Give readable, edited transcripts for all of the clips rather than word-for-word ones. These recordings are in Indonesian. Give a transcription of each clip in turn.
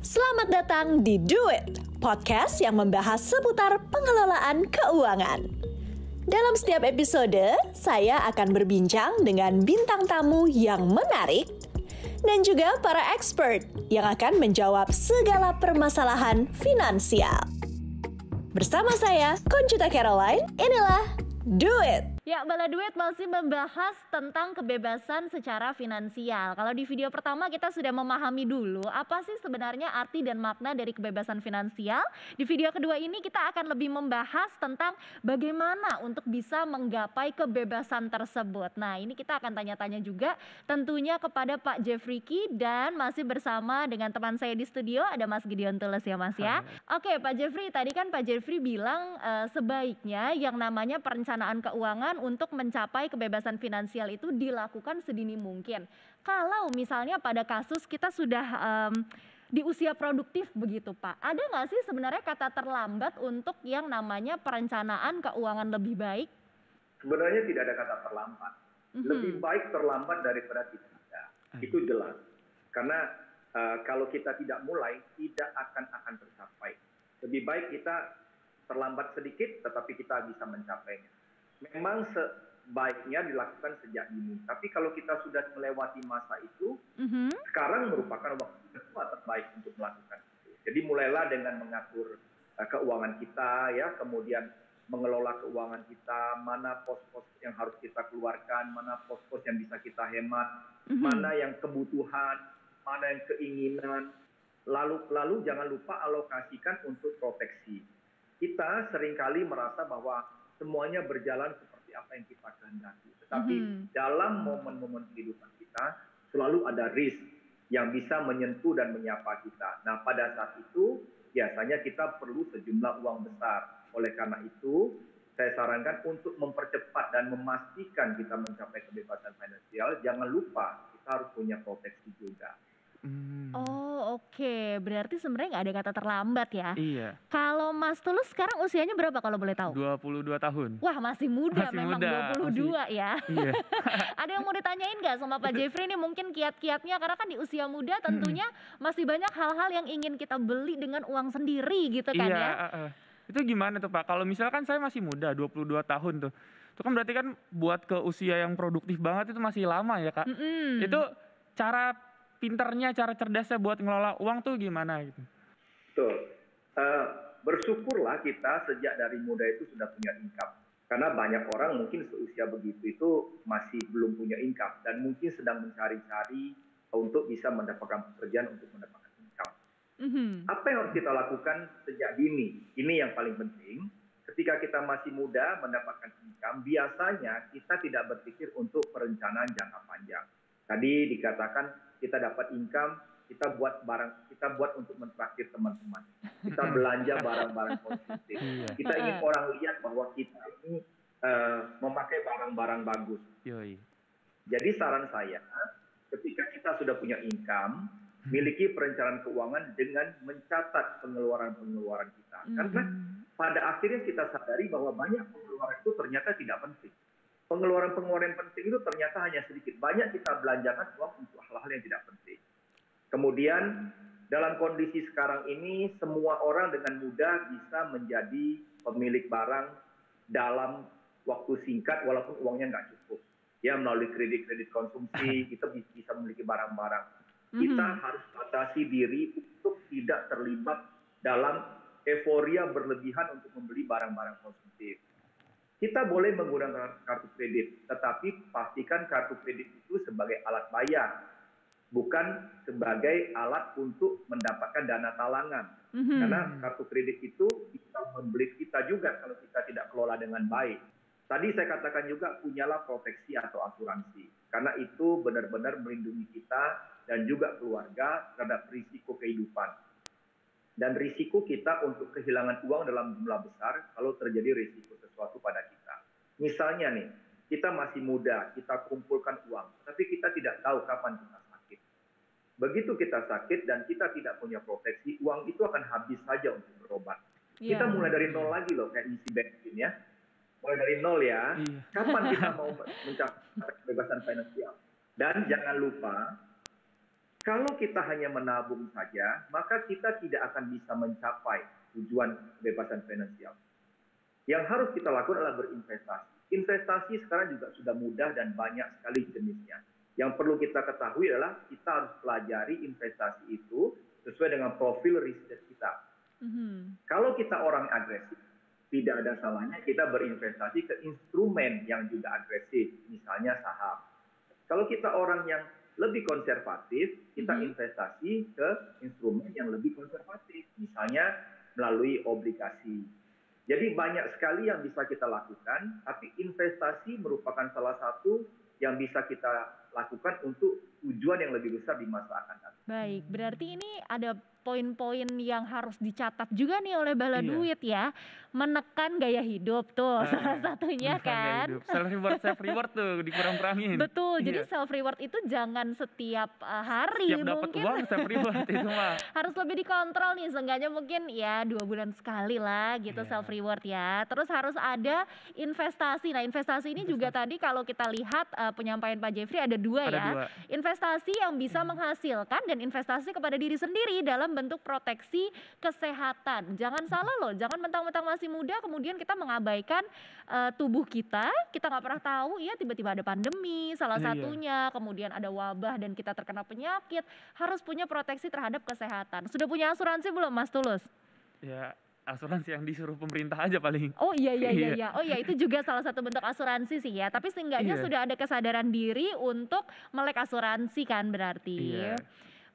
Selamat datang di Do It, podcast yang membahas seputar pengelolaan keuangan. Dalam setiap episode, saya akan berbincang dengan bintang tamu yang menarik dan juga para expert yang akan menjawab segala permasalahan finansial. Bersama saya, Conchita Caroline, inilah Do It. Ya, Bala Duit masih membahas tentang kebebasan secara finansial. Kalau di video pertama kita sudah memahami dulu apa sih sebenarnya arti dan makna dari kebebasan finansial. Di video kedua ini kita akan lebih membahas tentang bagaimana untuk bisa menggapai kebebasan tersebut. Nah, ini kita akan tanya-tanya juga tentunya kepada Pak Jeffrey Key, dan masih bersama dengan teman saya di studio ada Mas Gideon Tules ya Mas ya. Oke, Pak Jeffrey, tadi kan Pak Jeffrey bilang sebaiknya yang namanya perencanaan keuangan untuk mencapai kebebasan finansial itu dilakukan sedini mungkin. Kalau misalnya pada kasus kita sudah di usia produktif begitu Pak, ada nggak sih sebenarnya kata terlambat untuk yang namanya perencanaan keuangan lebih baik? Sebenarnya tidak ada kata terlambat. Lebih baik terlambat daripada tidak. Itu jelas. Karena kalau kita tidak mulai, tidak akan tercapai. Lebih baik kita terlambat sedikit, tetapi kita bisa mencapainya. Memang sebaiknya dilakukan sejak dini. Tapi kalau kita sudah melewati masa itu, sekarang merupakan waktu terbaik untuk melakukan itu. Jadi mulailah dengan mengatur keuangan kita, ya, kemudian mengelola keuangan kita, mana pos-pos yang harus kita keluarkan, mana pos-pos yang bisa kita hemat, mana yang kebutuhan, mana yang keinginan. Lalu jangan lupa alokasikan untuk proteksi. Kita seringkali merasa bahwa semuanya berjalan seperti apa yang kita kehendaki. Tetapi dalam momen-momen kehidupan kita selalu ada risk yang bisa menyentuh dan menyapa kita. Nah, pada saat itu biasanya kita perlu sejumlah uang besar. Oleh karena itu, saya sarankan untuk mempercepat dan memastikan kita mencapai kebebasan finansial, jangan lupa kita harus punya proteksi juga. Oh, oke. Berarti sebenarnya nggak ada kata terlambat ya? Iya. Kalau Mas Tulus sekarang usianya berapa kalau boleh tahu? 22 tahun. Wah, masih muda, Masih memang muda, 22 ya. Iya. Ada yang mau ditanyain nggak sama Pak Jeffrey nih, mungkin kiat-kiatnya, karena kan di usia muda tentunya masih banyak hal-hal yang ingin kita beli dengan uang sendiri gitu kan ya? Itu gimana tuh Pak? Kalau misalkan saya masih muda, 22 tahun tuh. Itu kan berarti kan buat ke usia yang produktif banget itu masih lama ya Kak. Itu cara pinternya, cara cerdasnya buat ngelola uang tuh gimana gitu? Betul. Bersyukurlah kita sejak dari muda itu sudah punya income. Karena banyak orang mungkin seusia begitu itu masih belum punya income dan mungkin sedang mencari-cari untuk bisa mendapatkan pekerjaan untuk mendapatkan income. Apa yang harus kita lakukan sejak dini? Ini yang paling penting. Ketika kita masih muda mendapatkan income, biasanya kita tidak berpikir untuk perencanaan jangka panjang. Tadi dikatakan kita dapat income, kita buat untuk mentraktir teman-teman. Kita belanja barang-barang konsumtif. Kita ingin orang lihat bahwa kita ini memakai barang-barang bagus. Jadi saran saya, ketika kita sudah punya income, miliki perencanaan keuangan dengan mencatat pengeluaran-pengeluaran kita. Karena pada akhirnya kita sadari bahwa banyak pengeluaran itu ternyata tidak penting. Pengeluaran-pengeluaran penting itu ternyata hanya sedikit. Banyak kita belanjakan uang untuk hal-hal yang tidak penting. Kemudian dalam kondisi sekarang ini semua orang dengan mudah bisa menjadi pemilik barang dalam waktu singkat walaupun uangnya nggak cukup. Ya, melalui kredit konsumsi kita bisa memiliki barang-barang. Kita harus batasi diri untuk tidak terlibat dalam euforia berlebihan untuk membeli barang-barang konsumtif. Kita boleh menggunakan kartu kredit, tetapi pastikan kartu kredit itu sebagai alat bayar, bukan sebagai alat untuk mendapatkan dana talangan. Karena kartu kredit itu bisa membeli kita juga kalau kita tidak kelola dengan baik. Tadi saya katakan juga punyalah proteksi atau asuransi, karena itu benar-benar melindungi kita dan juga keluarga terhadap risiko kehidupan. Dan risiko kita untuk kehilangan uang dalam jumlah besar kalau terjadi risiko sesuatu pada kita. Misalnya nih, kita masih muda, kita kumpulkan uang, tapi kita tidak tahu kapan kita sakit. Begitu kita sakit dan kita tidak punya proteksi, uang itu akan habis saja untuk berobat. Kita mulai dari nol lagi loh, kayak isi bensin ya. Mulai dari nol ya. Kapan kita mau mencapai kebebasan finansial? Dan jangan lupa, Kalau kita hanya menabung saja, maka kita tidak akan bisa mencapai tujuan kebebasan finansial. Yang harus kita lakukan adalah berinvestasi. Investasi sekarang juga sudah mudah dan banyak sekali jenisnya. Yang perlu kita ketahui adalah kita harus pelajari investasi itu sesuai dengan profil riset kita. Kalau kita orang agresif, tidak ada salahnya kita berinvestasi ke instrumen yang juga agresif, misalnya saham. Kalau kita orang yang lebih konservatif, kita investasi ke instrumen yang lebih konservatif, misalnya melalui obligasi. Jadi banyak sekali yang bisa kita lakukan, tapi investasi merupakan salah satu yang bisa kita lakukan untuk tujuan yang lebih besar di masa akan datang. Baik, berarti ini ada poin-poin yang harus dicatat juga nih oleh Bala Duit ya. Menekan gaya hidup tuh salah satunya kan. Self reward tuh dikurang-kurangin. Betul, jadi self reward itu jangan setiap hari. Setiap dapat uang self reward itu mah. Harus lebih dikontrol nih, seenggaknya mungkin ya 2 bulan sekali lah gitu self reward ya. Terus harus ada investasi. Nah investasi ini juga tadi kalau kita lihat penyampaian Pak Jeffrey ada dua ya. Investasi yang bisa menghasilkan dan investasi kepada diri sendiri dalam bentuk proteksi kesehatan. Jangan salah loh, jangan mentang-mentang masih muda kemudian kita mengabaikan tubuh kita nggak pernah tahu ya tiba-tiba ada pandemi salah satunya, kemudian ada wabah dan kita terkena penyakit, harus punya proteksi terhadap kesehatan. Sudah punya asuransi belum Mas Tulus? Ya asuransi yang disuruh pemerintah aja paling. Oh iya. Oh iya itu juga salah satu bentuk asuransi sih ya. Tapi seenggaknya sudah ada kesadaran diri untuk melek asuransi kan berarti.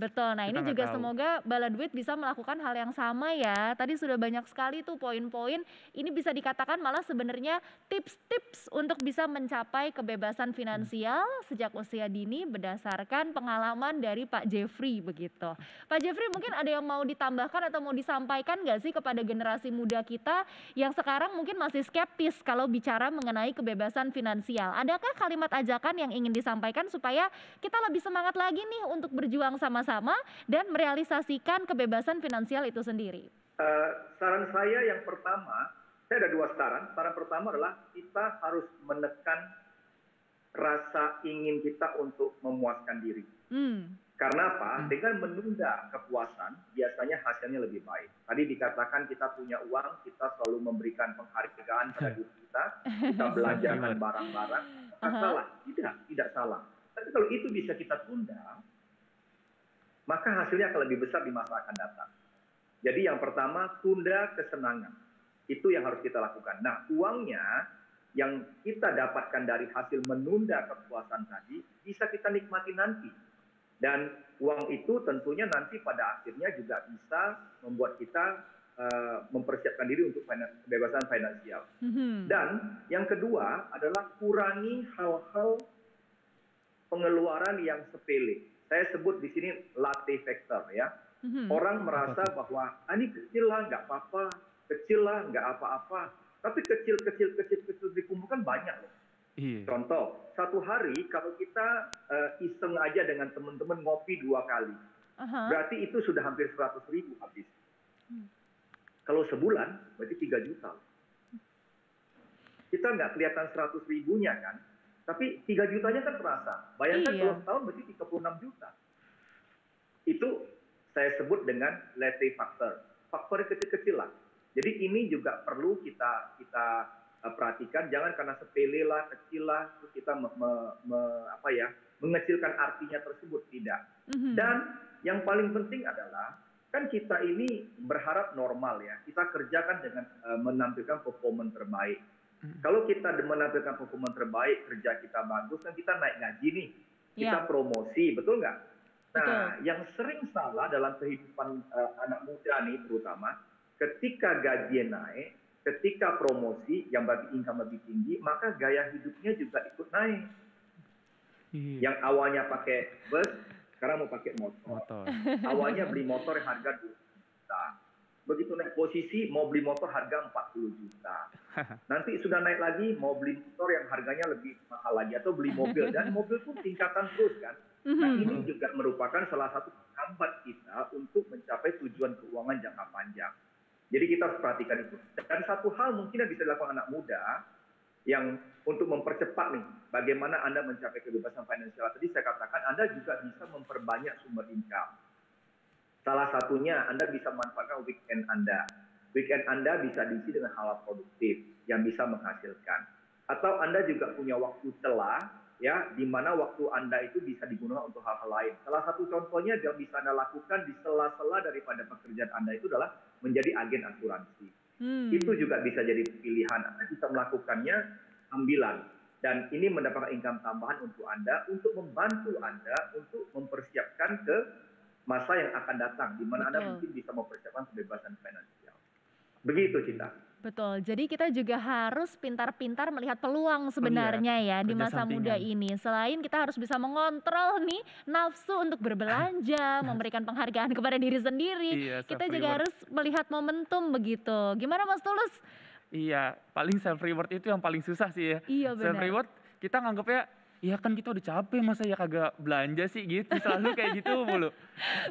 Betul, nah ini juga semoga Bala Duit bisa melakukan hal yang sama ya. Tadi sudah banyak sekali tuh poin-poin, ini bisa dikatakan malah sebenarnya tips-tips untuk bisa mencapai kebebasan finansial sejak usia dini berdasarkan pengalaman dari Pak Jeffrey begitu. Pak Jeffrey mungkin ada yang mau ditambahkan atau mau disampaikan nggak sih kepada generasi muda kita yang sekarang mungkin masih skeptis kalau bicara mengenai kebebasan finansial. Adakah kalimat ajakan yang ingin disampaikan supaya kita lebih semangat lagi nih untuk berjuang sama-sama dan merealisasikan kebebasan finansial itu sendiri? Saran saya yang pertama, saya ada 2 saran. Saran pertama adalah kita harus menekan rasa ingin kita untuk memuaskan diri. Karena apa? Dengan menunda kepuasan, biasanya hasilnya lebih baik. Tadi dikatakan kita punya uang, kita selalu memberikan penghargaan pada diri kita belanja dengan barang-barang. Salah? Tidak salah. Tapi kalau itu bisa kita tunda, maka hasilnya akan lebih besar di masa akan datang. Jadi yang pertama, tunda kesenangan. Itu yang harus kita lakukan. Nah, uangnya yang kita dapatkan dari hasil menunda kepuasan tadi, bisa kita nikmati nanti. Dan uang itu tentunya nanti pada akhirnya juga bisa membuat kita mempersiapkan diri untuk kebebasan finansial. Dan yang kedua adalah kurangi hal-hal pengeluaran yang sepele. Saya sebut di sini latte factor ya. Orang merasa bahwa ini kecil lah, nggak apa-apa, kecil lah, nggak apa-apa. Tapi kecil dikumpulkan banyak loh. Contoh, satu hari kalau kita iseng aja dengan teman-teman ngopi 2 kali, berarti itu sudah hampir 100.000 habis. Kalau sebulan, berarti 3 juta. Kita nggak kelihatan 100.000-nya kan? Tapi 3 jutanya kan terasa. Bayangkan kalau setahun berarti 36 juta. Itu saya sebut dengan latte factor. Faktor kecil-kecil lah. Jadi ini juga perlu kita perhatikan. Jangan karena sepele lah, kecil lah, terus kita mengecilkan artinya tersebut. Tidak. Dan yang paling penting adalah, kan kita ini berharap normal ya. Kita kerjakan dengan menampilkan performa terbaik. Kalau kita menampilkan performa terbaik, kerja kita bagus, kan kita naik gaji nih. Kita promosi, betul nggak? Nah, yang sering salah dalam kehidupan anak muda nih terutama, ketika gaji naik, ketika promosi yang berarti income lebih tinggi, maka gaya hidupnya juga ikut naik. Yang awalnya pakai bus, sekarang mau pakai motor. Awalnya beli motor yang harga 2 juta. Begitu naik posisi, mau beli motor harga 40 juta. Nanti sudah naik lagi, mau beli motor yang harganya lebih mahal lagi. Atau beli mobil. Dan mobil pun tingkatan terus kan. Nah ini juga merupakan salah satu hambat kita untuk mencapai tujuan keuangan jangka panjang. Jadi kita harus perhatikan itu. Dan satu hal mungkin yang bisa dilakukan anak muda, yang untuk mempercepat nih bagaimana Anda mencapai kebebasan finansial. Tadi saya katakan Anda juga bisa memperbanyak sumber income. Salah satunya Anda bisa manfaatkan weekend Anda. Weekend Anda bisa diisi dengan hal produktif yang bisa menghasilkan. Atau Anda juga punya waktu celah, ya, di mana waktu Anda itu bisa digunakan untuk hal-hal lain. Salah satu contohnya yang bisa Anda lakukan di sela-sela daripada pekerjaan Anda itu adalah menjadi agen asuransi. Itu juga bisa jadi pilihan. Anda bisa melakukannya sambilan. Dan ini mendapatkan income tambahan untuk Anda, untuk membantu Anda untuk mempersiapkan ke masa yang akan datang, di mana Anda mungkin bisa mempersiapkan kebebasan finansial. Begitu, Cinta. Betul, jadi kita juga harus pintar-pintar melihat peluang sebenarnya ya di masa muda ini. Selain kita harus bisa mengontrol nih nafsu untuk berbelanja, memberikan penghargaan kepada diri sendiri, kita juga harus melihat momentum begitu. Gimana Mas Tulus? Iya, paling self reward itu yang paling susah sih ya. Iya benar. Self reward kita nganggapnya, ya kan kita udah capek masa ya kagak belanja sih gitu, selalu kayak gitu mulu.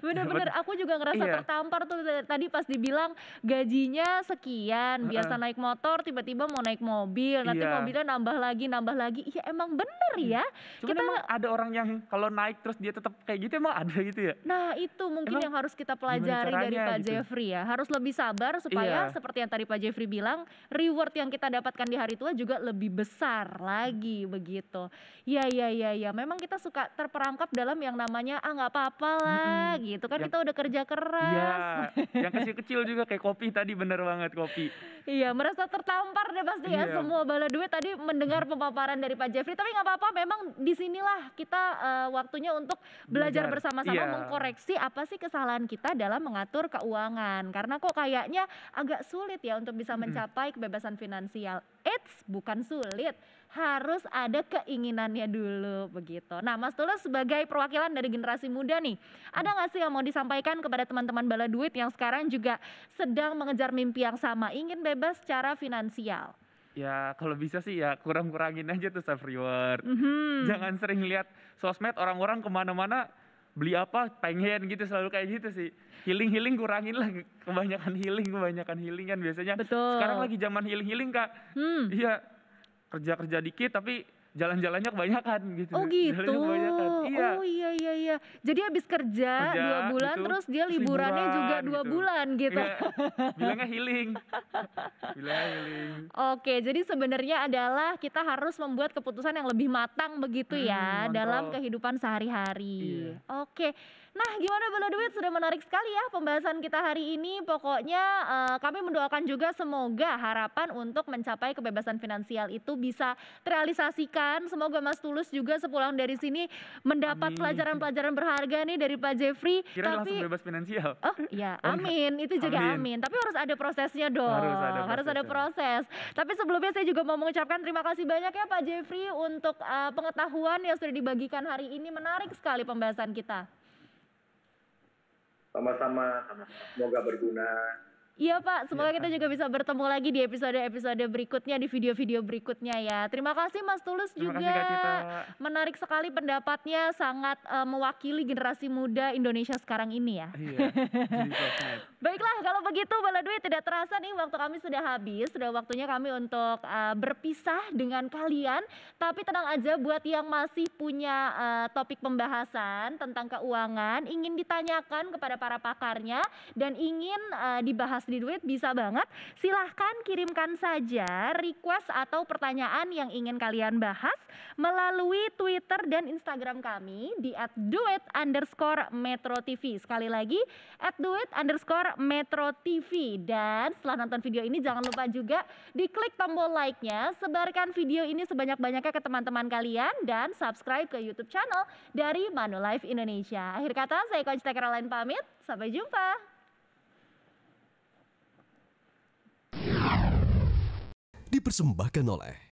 Bener-bener aku juga ngerasa tertampar tuh tadi pas dibilang gajinya sekian, biasa naik motor tiba-tiba mau naik mobil, nanti mobilnya nambah lagi, iya emang bener ya. Cuman emang ada orang yang kalau naik terus dia tetap kayak gitu, emang ada gitu ya? Nah itu mungkin yang harus kita pelajari dari Pak Jeffrey ya, harus lebih sabar supaya seperti yang tadi Pak Jeffrey bilang, reward yang kita dapatkan di hari tua juga lebih besar lagi begitu. Ya, memang kita suka terperangkap dalam yang namanya nggak apa-apa lah gitu kan, kita udah kerja keras. Iya, yang kecil-kecil juga kayak kopi tadi, bener banget kopi. Iya, merasa tertampar deh pasti ya semua bala duit tadi mendengar pemaparan dari Pak Jeffrey. Tapi nggak apa-apa, memang disinilah kita waktunya untuk belajar bersama-sama mengkoreksi apa sih kesalahan kita dalam mengatur keuangan. Karena kok kayaknya agak sulit ya untuk bisa mencapai kebebasan finansial. Eits, bukan sulit, harus ada keinginannya dulu begitu. Nah Mas Tulus sebagai perwakilan dari generasi muda nih, ada nggak sih yang mau disampaikan kepada teman-teman bala duit yang sekarang juga sedang mengejar mimpi yang sama, ingin bebas secara finansial? Ya kalau bisa sih ya kurang-kurangin aja tuh self reward. Jangan sering lihat sosmed orang-orang kemana-mana beli apa pengen gitu, selalu kayak gitu sih. Healing kurangin lah, kebanyakan healing kan biasanya. Betul. Sekarang lagi zaman healing Kak. Iya, kerja dikit tapi jalan-jalannya kebanyakan gitu. Oh gitu. Iya. Oh iya. Jadi habis kerja 2 bulan gitu, terus dia liburannya juga 2 bulan gitu. Iya, bilangnya healing. Oke, jadi sebenarnya adalah kita harus membuat keputusan yang lebih matang begitu ya dalam kehidupan sehari-hari. Oke. Nah gimana bala duit, sudah menarik sekali ya pembahasan kita hari ini. Pokoknya kami mendoakan juga semoga harapan untuk mencapai kebebasan finansial itu bisa terrealisasikan. Semoga Mas Tulus juga sepulang dari sini mendapat pelajaran-pelajaran berharga nih dari Pak Jeffrey. Kira langsung bebas finansial. Oh ya, amin. Itu juga amin. Tapi harus ada prosesnya dong. Harus ada proses. Tapi sebelumnya saya juga mau mengucapkan terima kasih banyak ya Pak Jeffrey untuk pengetahuan yang sudah dibagikan hari ini. Menarik sekali pembahasan kita. Sama-sama, semoga berguna. Iya Pak, semoga kita juga bisa bertemu lagi di episode-episode berikutnya, di video-video berikutnya ya. Terima kasih Mas Tulus juga. Terima kasih Kak Cita. Menarik sekali pendapatnya, sangat mewakili generasi muda Indonesia sekarang ini ya. Iya. Baiklah, kalau begitu bala duit, tidak terasa nih waktu kami sudah habis. Sudah waktunya kami untuk berpisah dengan kalian. Tapi tenang aja, buat yang masih punya topik pembahasan tentang keuangan, ingin ditanyakan kepada para pakarnya dan ingin dibahas di duit, bisa banget. Silahkan kirimkan saja request atau pertanyaan yang ingin kalian bahas melalui Twitter dan Instagram kami di @duit_metrotv. Sekali lagi @duit_metrotv. Dan setelah nonton video ini jangan lupa juga diklik tombol like-nya, sebarkan video ini sebanyak-banyaknya ke teman-teman kalian, dan subscribe ke YouTube channel dari Manulife Indonesia. Akhir kata, saya Coach Caroline pamit. Sampai jumpa. Dipersembahkan oleh